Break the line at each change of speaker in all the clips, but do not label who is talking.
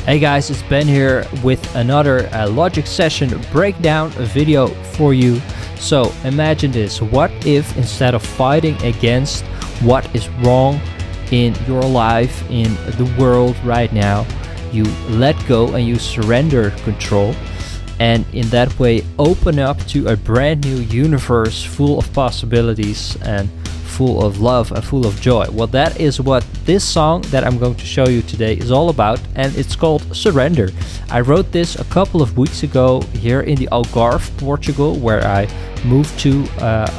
Hey guys, it's Ben here with another Logic session breakdown video for you. So imagine this, what if instead of fighting against what is wrong in your life, in the world right now, you let go and you surrender control, and in that way open up to a brand new universe full of possibilities and full of love and full of joy. Well, that is what this song that I'm going to show you today is all about, and it's called Surrender. I wrote this a couple of weeks ago here in the Algarve, Portugal, where I moved to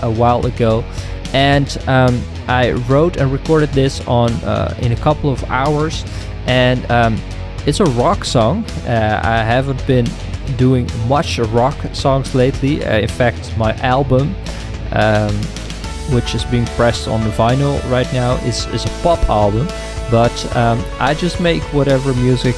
a while ago, and I wrote and recorded this in a couple of hours, and it's a rock song. I haven't been doing much rock songs lately. In fact, my album which is being pressed on the vinyl right now is a pop album, but I just make whatever music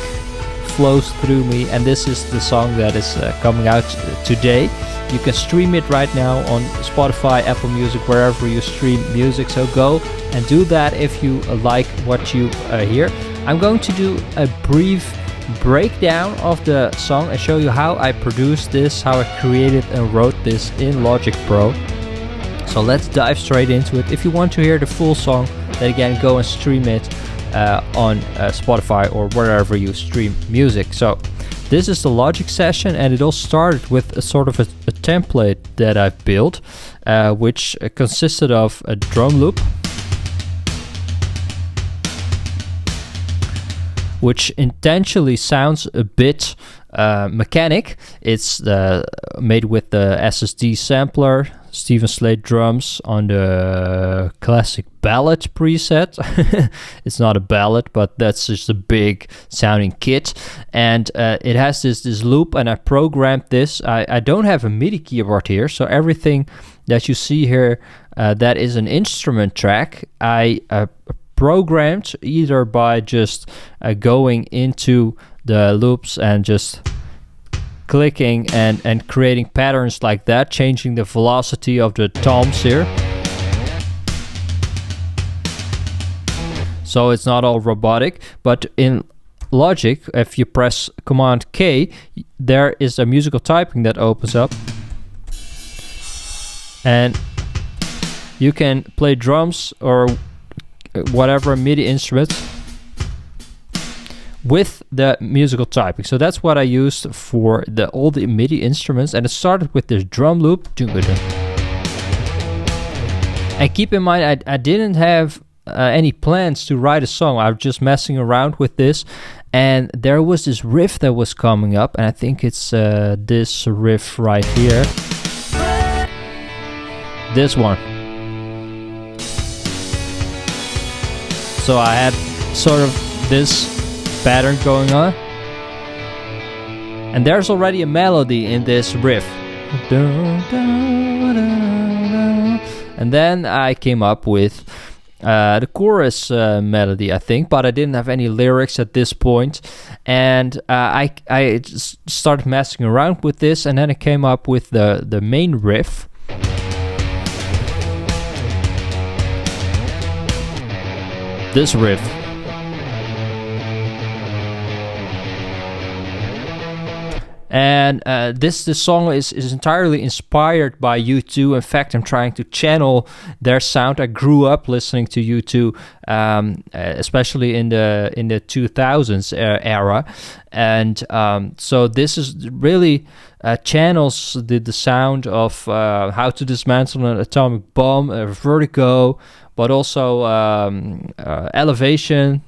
flows through me, and this is the song that is coming out today. You can stream it right now on Spotify, Apple Music, wherever you stream music, so go and do that if you like what you hear. I'm going to do a brief breakdown of the song and show you how I produced this, how I created and wrote this in Logic Pro. So let's dive straight into it. If you want to hear the full song, then again go and stream it on Spotify or wherever you stream music. So this is the Logic session, and it all started with a sort of a template that I've built, which consisted of a drum loop, which intentionally sounds a bit mechanic. It's made with the SSD sampler, Steven Slate drums on the classic ballad preset. It's not a ballad, but that's just a big sounding kit, and it has this loop, and I programmed this. I don't have a MIDI keyboard here, so everything that you see here that is an instrument track, I programmed either by just going into the loops and just clicking and creating patterns like that, changing the velocity of the toms here, so it's not all robotic. But in Logic, if you press Command K, there is a musical typing that opens up, and you can play drums or whatever MIDI instrument with the musical typing. So that's what I used for all the MIDI instruments, and it started with this drum loop. And keep in mind, I didn't have any plans to write a song. I was just messing around with this, and there was this riff that was coming up, and I think it's this riff right here, this one. So I had sort of this pattern going on, and there's already a melody in this riff, and then I came up with the chorus melody, I think, but I didn't have any lyrics at this point, and I just started messing around with this, and then I came up with the main riff. This riff. And this song is entirely inspired by U2. In fact, I'm trying to channel their sound. I grew up listening to U2, especially in the 2000s era, and so this is really channels the sound of How to Dismantle an Atomic Bomb, Vertigo, but also Elevation.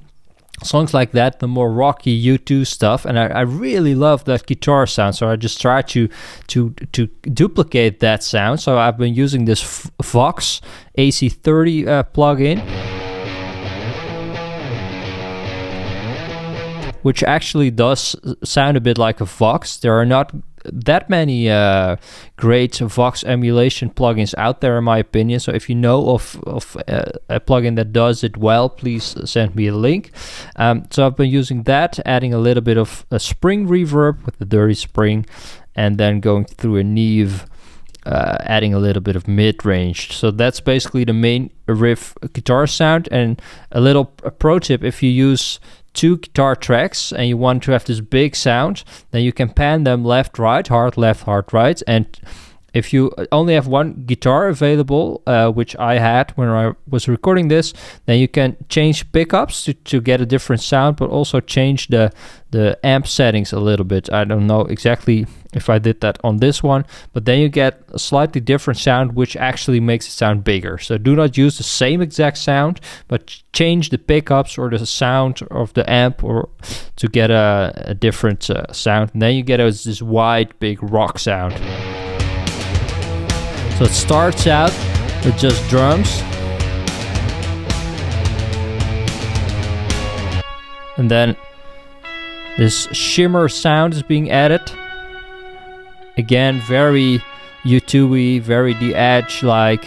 Songs like that, the more rocky U2 stuff, and I really love that guitar sound, so I just tried to duplicate that sound. So I've been using this Vox AC30 plugin, which actually does sound a bit like a Vox. There are not that many great Vox emulation plugins out there, in my opinion. So if you know of a plugin that does it well, please send me a link. So I've been using that, adding a little bit of a spring reverb with the dirty spring, and then going through a Neve, adding a little bit of mid-range. So that's basically the main riff guitar sound. And a little pro tip: if you use 2 guitar tracks and you want to have this big sound, then you can pan them left, right, hard, left, hard, right. And if you only have one guitar available, which I had when I was recording this, then you can change pickups to get a different sound, but also change the amp settings a little bit. I don't know exactly if I did that on this one, but then you get a slightly different sound, which actually makes it sound bigger. So do not use the same exact sound, but change the pickups or the sound of the amp or to get a different sound. And then you get this wide, big rock sound. So it starts out with just drums. And then this shimmer sound is being added. Again, very U2-y, very The Edge-like.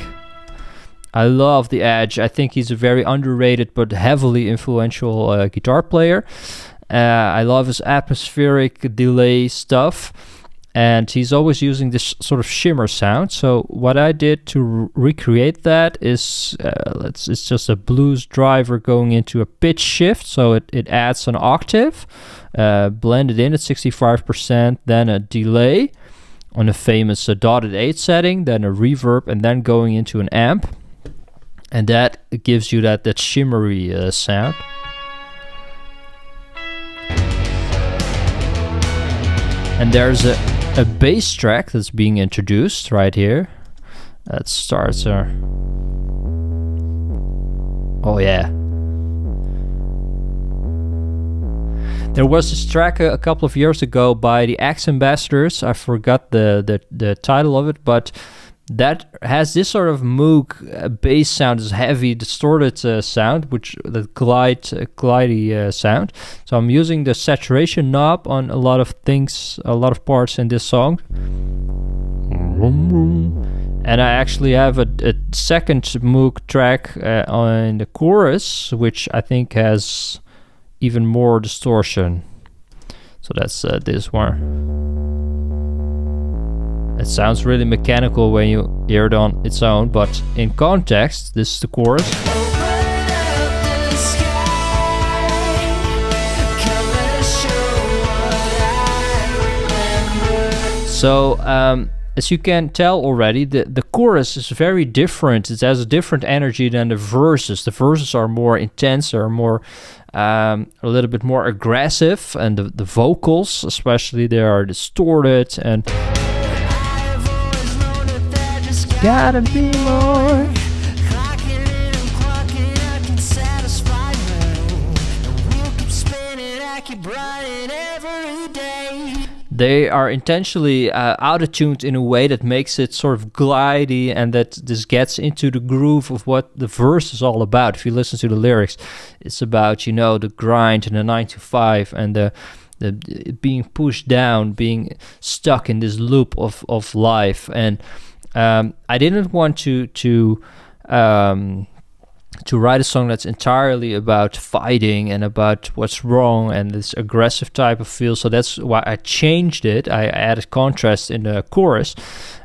I love The Edge. I think he's a very underrated but heavily influential guitar player. I love his atmospheric delay stuff. And he's always using this sort of shimmer sound. So what I did to recreate that is, it's just a blues driver going into a pitch shift. So it adds an octave, blended in at 65%, then a delay on a famous dotted 8 setting, then a reverb, and then going into an amp. And that gives you that shimmery sound. And there's a bass track that's being introduced right here. That starts oh yeah. There was this track a couple of years ago by the Ex-Ambassadors. I forgot the title of it, but that has this sort of Moog bass sound, this heavy, distorted sound, which the glidey sound. So I'm using the saturation knob on a lot of things, a lot of parts in this song. And I actually have a second Moog track on the chorus, which I think has even more distortion. So that's this one. It sounds really mechanical when you hear it on its own, but in context, this is the chorus. So, as you can tell already, the chorus is very different. It has a different energy than the verses. The verses are more intense, are more a little bit more aggressive, and the vocals, especially, they are distorted and gotta be more. They are intentionally auto-tuned in a way that makes it sort of glidey, and that this gets into the groove of what the verse is all about. If you listen to the lyrics, it's about, you know, the grind and the 9 to 5 and the being pushed down, being stuck in this loop of life. And I didn't want to write a song that's entirely about fighting and about what's wrong and this aggressive type of feel. So that's why I changed it. I added contrast in the chorus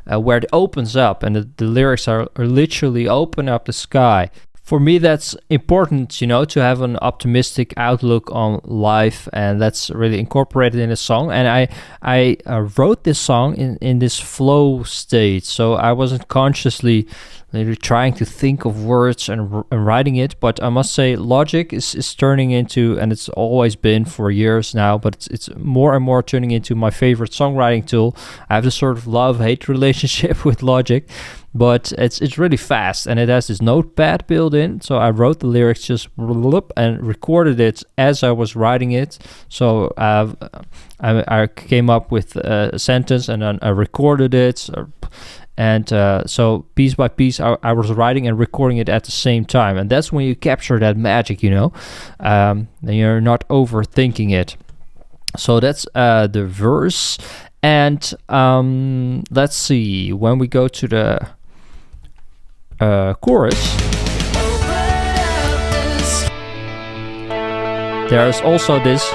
where it opens up, and the lyrics are literally open up the sky. For me, that's important, you know, to have an optimistic outlook on life, and that's really incorporated in the song. And I wrote this song in this flow state, so I wasn't consciously maybe trying to think of words and writing it, but I must say Logic is turning into, and it's always been for years now, but it's more and more turning into my favorite songwriting tool. I have this sort of love-hate relationship with Logic, but it's really fast, and it has this notepad built in. So I wrote the lyrics just and recorded it as I was writing it. So I came up with a sentence, and then I recorded it. And so piece by piece, I was writing and recording it at the same time. And that's when you capture that magic, you know. And you're not overthinking it. So that's the verse. And let's see, when we go to the chorus, there's also this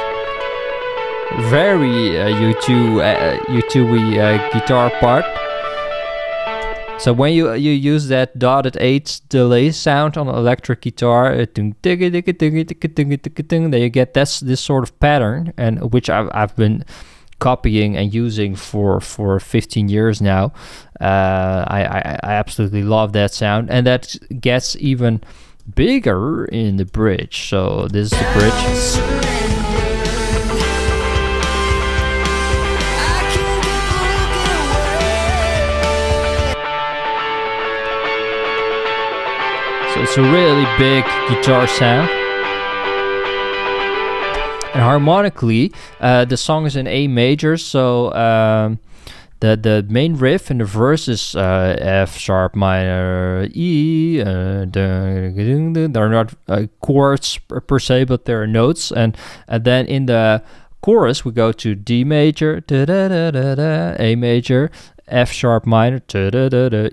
very U2-y guitar part. So when you use that dotted 8 delay sound on an electric guitar, then you get this sort of pattern, and which I've been copying and using for 15 years now. I absolutely love that sound, and that gets even bigger in the bridge. So this is the bridge. So it's a really big guitar sound. And harmonically, the song is in A major, so the main riff in the verse is F sharp minor E. They're not chords per se, but they're notes. And then in the chorus, we go to D major, A major, F sharp minor,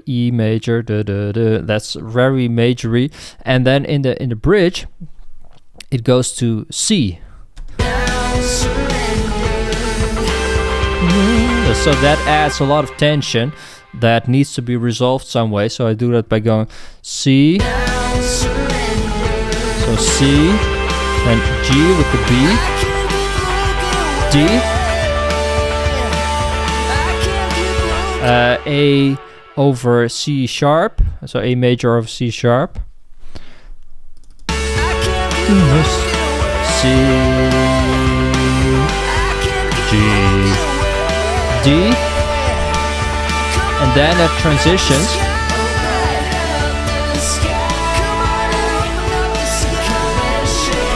E major, that's very majory. And then in the bridge, it goes to C. So that adds a lot of tension that needs to be resolved some way. So I do that by going C, so C, then G with the B, D, A over C sharp, so A major over C sharp, C, G, D, and then it transitions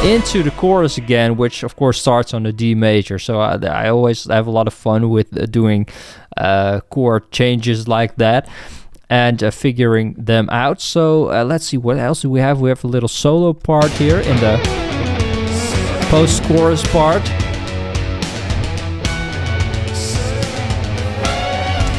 into the chorus again, which of course starts on the D major. So I always have a lot of fun with doing chord changes like that and figuring them out. So let's see, what else do we have? We have a little solo part here in the post-chorus part.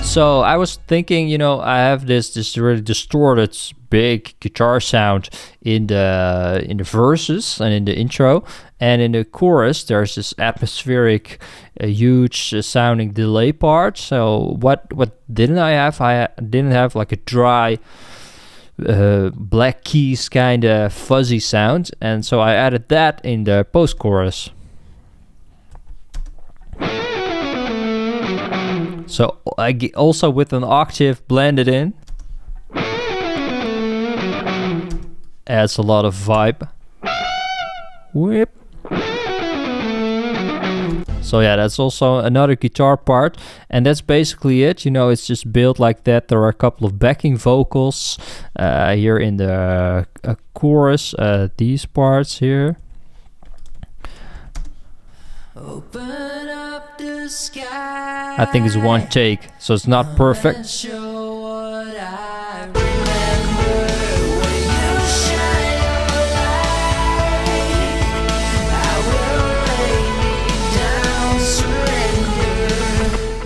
So I was thinking, you know, I have this really distorted big guitar sound in the verses and in the intro, and in the chorus there's this atmospheric, huge sounding delay part. So what didn't I have? I didn't have like a dry Black Keys kind of fuzzy sound, and so I added that in the post-chorus. So I also with an octave blended in, adds a lot of vibe. Whip. So yeah, that's also another guitar part, and that's basically it. You know, it's just built like that. There are a couple of backing vocals here in the chorus, these parts here. Open up the sky. I think it's one take, so it's not perfect.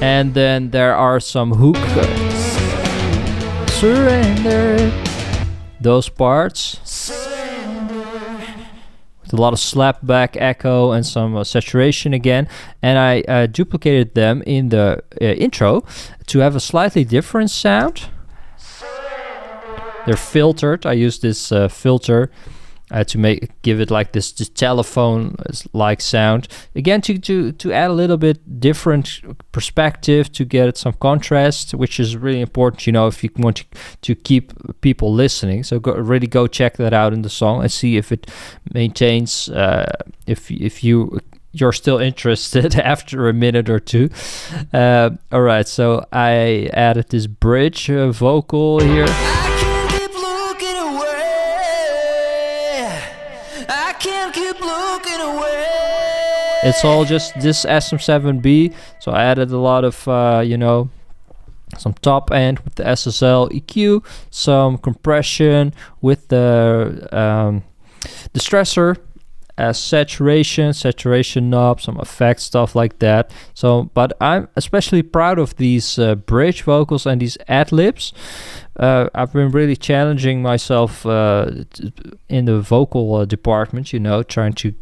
And then there are some hook. Surrender. Those parts. With a lot of slapback echo and some saturation again. And I duplicated them in the intro to have a slightly different sound. They're filtered. I use this filter to give it like this telephone-like sound. Again, to add a little bit different perspective, to get some contrast, which is really important, you know, if you want to keep people listening. So really go check that out in the song and see if it maintains, if you're still interested after a minute or two. All right, so I added this bridge vocal here. It's all just this SM7B, so I added a lot of, you know, some top end with the SSL EQ, some compression with the stressor, saturation knob, some effects, stuff like that. So, but I'm especially proud of these bridge vocals and these ad-libs. I've been really challenging myself in the vocal department, you know, trying to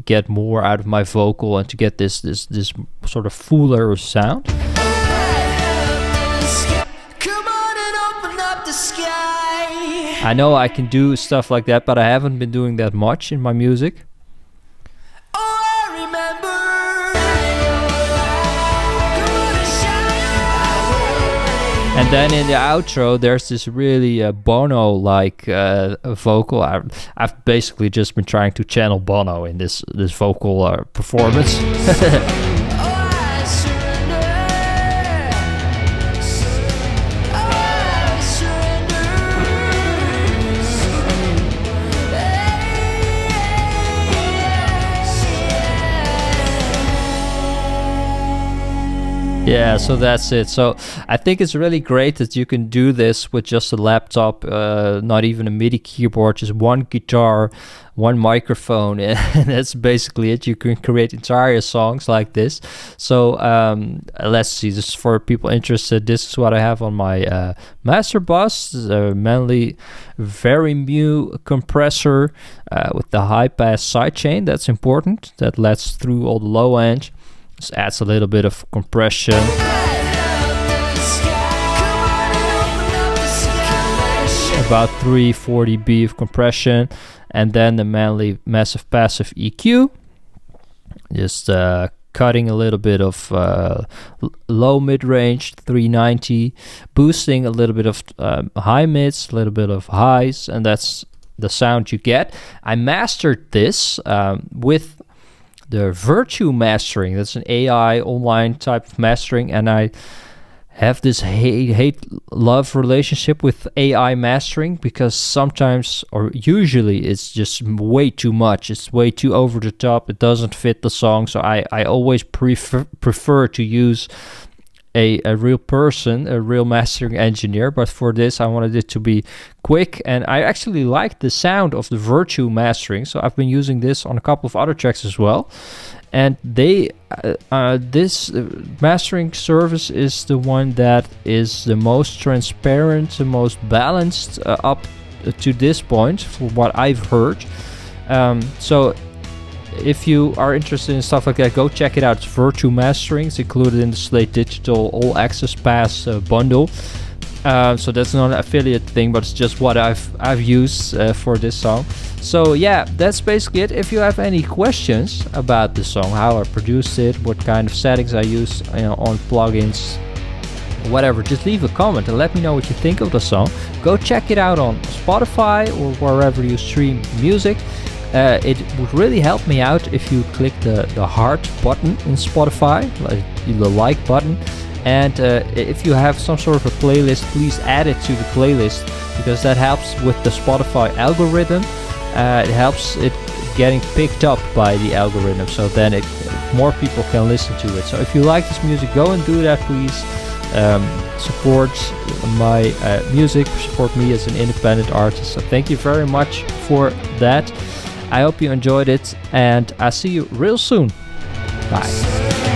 get more out of my vocal and to get this sort of fuller sound. I know I can do stuff like that, but I haven't been doing that much in my music. And then in the outro, there's this really Bono-like vocal. I've basically just been trying to channel Bono in this vocal performance. Yeah, so that's it. So I think it's really great that you can do this with just a laptop, not even a MIDI keyboard, just one guitar, one microphone, and that's basically it. You can create entire songs like this. So let's see, just for people interested, this is what I have on my master bus. Mainly very mu compressor with the high pass sidechain. That's important. That lets through all the low end. Just adds a little bit of compression. About 340 dB of compression. And then the manly massive passive EQ. Just cutting a little bit of low mid-range, 390. Boosting a little bit of high mids, a little bit of highs. And that's the sound you get. I mastered this with the VIRTU mastering. That's an AI online type of mastering, and I have this hate-love relationship with AI mastering, because sometimes, or usually, it's just way too much. It's way too over the top. It doesn't fit the song, so I always prefer to use a real person, a real mastering engineer. But for this, I wanted it to be quick, and I actually like the sound of the VIRTU mastering, so I've been using this on a couple of other tracks as well. And this mastering service is the one that is the most transparent, the most balanced up to this point, for what I've heard. So if you are interested in stuff like that, go check it out. It's VIRTU Mastering. It's included in the Slate Digital All Access Pass bundle. So that's not an affiliate thing, but it's just what I've used for this song. So yeah, that's basically it. If you have any questions about the song, how I produced it, what kind of settings I use, on plugins, whatever, just leave a comment and let me know what you think of the song. Go check it out on Spotify or wherever you stream music. It would really help me out if you click the heart button in Spotify, like the like button. And if you have some sort of a playlist, please add it to the playlist, because that helps with the Spotify algorithm. It helps it getting picked up by the algorithm, so then more people can listen to it. So if you like this music, go and do that, please. Support my music, support me as an independent artist. So thank you very much for that. I hope you enjoyed it, and I'll see you real soon. Bye.